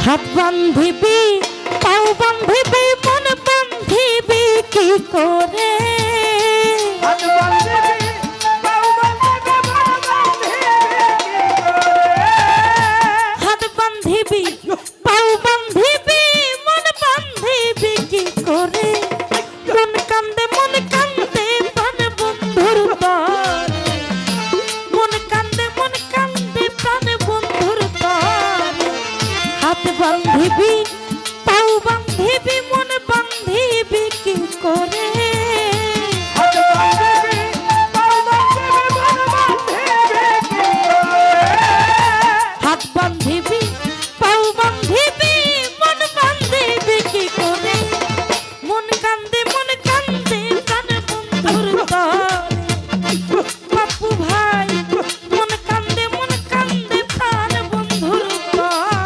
হাত বান্ধিবি পাও বান্ধিবি মন বান্ধিবি কি করে হাত বান্ধিবি পাও বান্ধিবি মন বান্ধিবি কি করে হাত বান্ধিবি পাও বান্ধিবি মন বান্ধিবি কি করে মন কান্দে প্রাণ বন্ধুর তরে মন কান্দে প্রাণ বন্ধুর তরে হাত বান্ধিবি পাও বান্ধিবি মন বান্ধিবি কি করে হাত বান্ধিবি পাও বান্ধিবি মন বান্ধিবি কি করে হাত বান্ধিবি পাও বান্ধিবি মন বান্ধিবি কি করে মন কান্দে প্রাণ বন্ধুর তরে বাপু ভাই মন কান্দে প্রাণ বন্ধুর তরে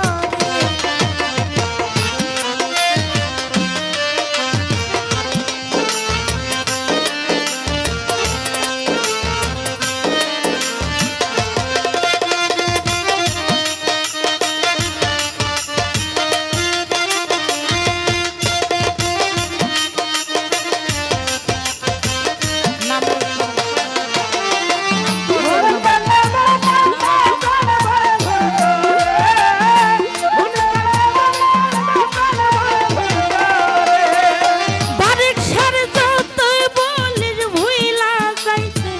বারেক সার যতই বলিস ভুইলা যাইতে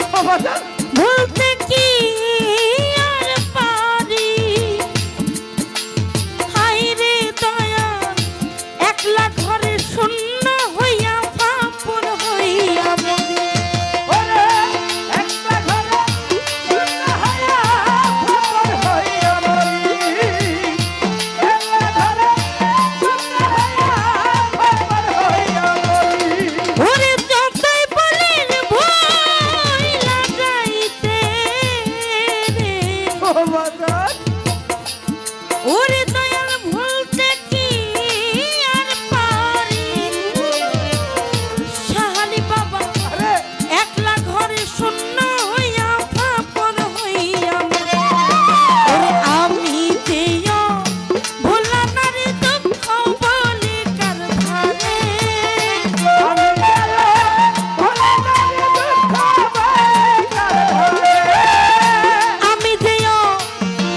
ভুলতে কি আর পারি হায়রে দয়া একলা ঘরে শূন্য হইয়া ফাপন হইয়া মরি ওরে একটা ঘরে শূন্য হইয়া ফাপন হইয়া মরি একটা ঘরে শূন্য হইয়া ফাপন হইয়া মরি ওরে যতই বলিস ভুইলা যাইতে রে ও বাজার ওরে দয়াল ভুলতে কি আর পারি সাহালি বাবা আরে একলা ঘরে শূন্য হইয়া ফাপন হইয়া মরি। ওরে আমি যেও ভোলা নারী দুঃখ বলি কার ধারে আমি গেল ভোলা নারী দুঃখ বাইকার ঘরে আমি যেও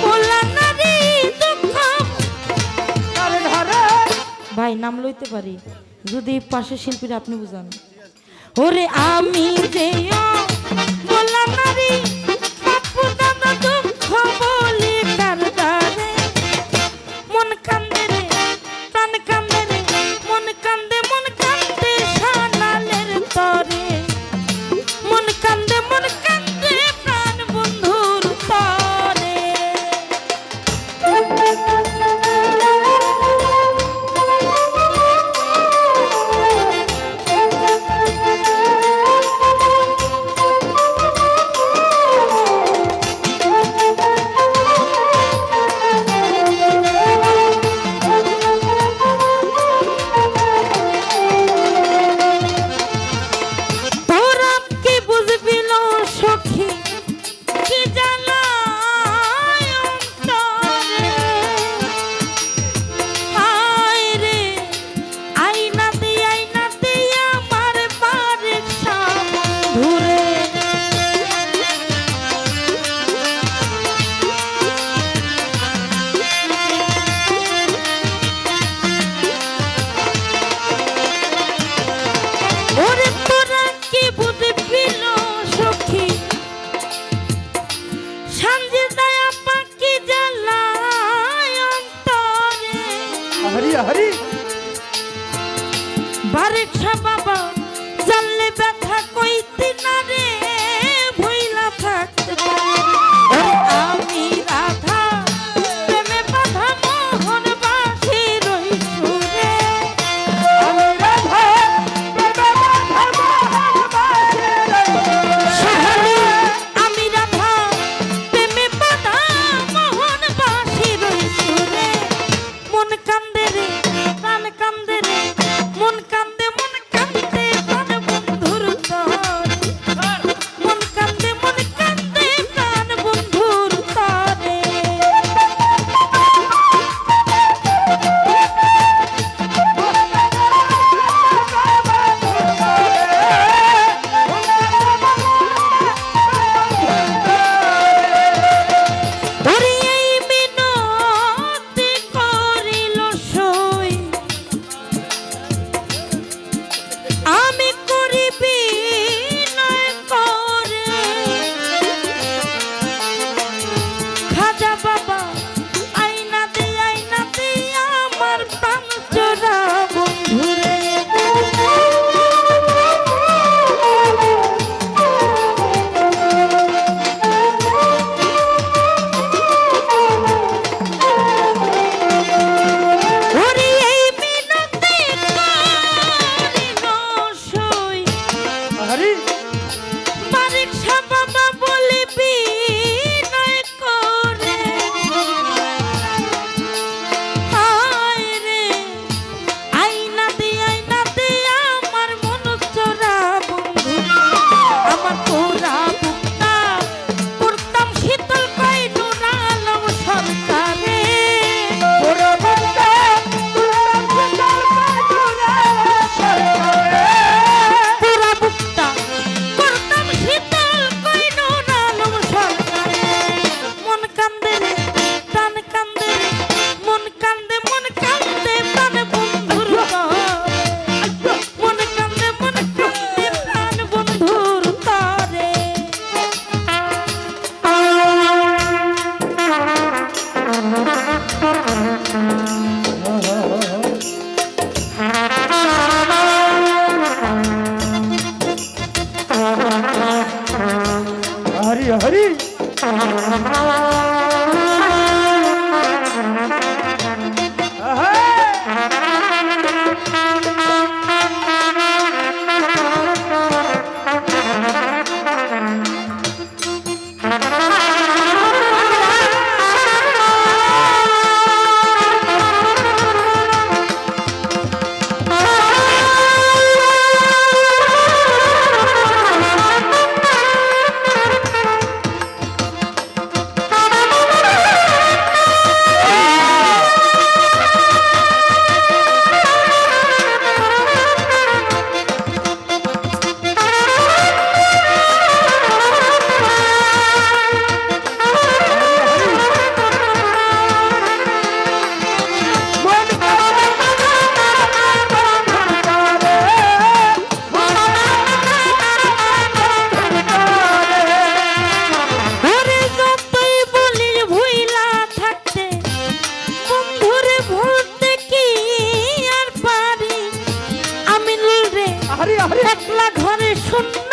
ভোলা নারী দুঃখ কার ঘরে ভাই নাম লইতে পারি যদি পাশে শিল্পীরা আপনি বুঝান ওরে আমি যেও ভোলা নারী বাপু দাদা দুঃখ বলি কার ধারে মন কান্দে রে প্রাণ কান্দে রে মন কান্দে সানালের তরে মন কান্দে প্রাণ বন্ধুর তরে তোরা কি বুঝবি না সখী কি জ্বালায় অন্তরে হায় রে আইনা দিয়ে আমার বাড়ির সামনে ঘুরে ওরে তোরা কি বুঝবি না সখী সাঞ্জে দয়া পাখি জ্বালায় অন্তরে হরি হরি বারেক বাবা জানলে ব্যথা কইতে না রে ভইলা থাকতে পারে ওরে আমি রাধা প্রেমে বাধা মোহন বাসি রই সুরে আমি রাধা প্রেমে বাধা মোহন বাসির সাহালি আমি রাধা প্রেমে বাধা মোহন বাসি রই সুরে মন কান্দে রে প্রাণ কান্দে রে মন কান্দে একলা ঘরে শূন্য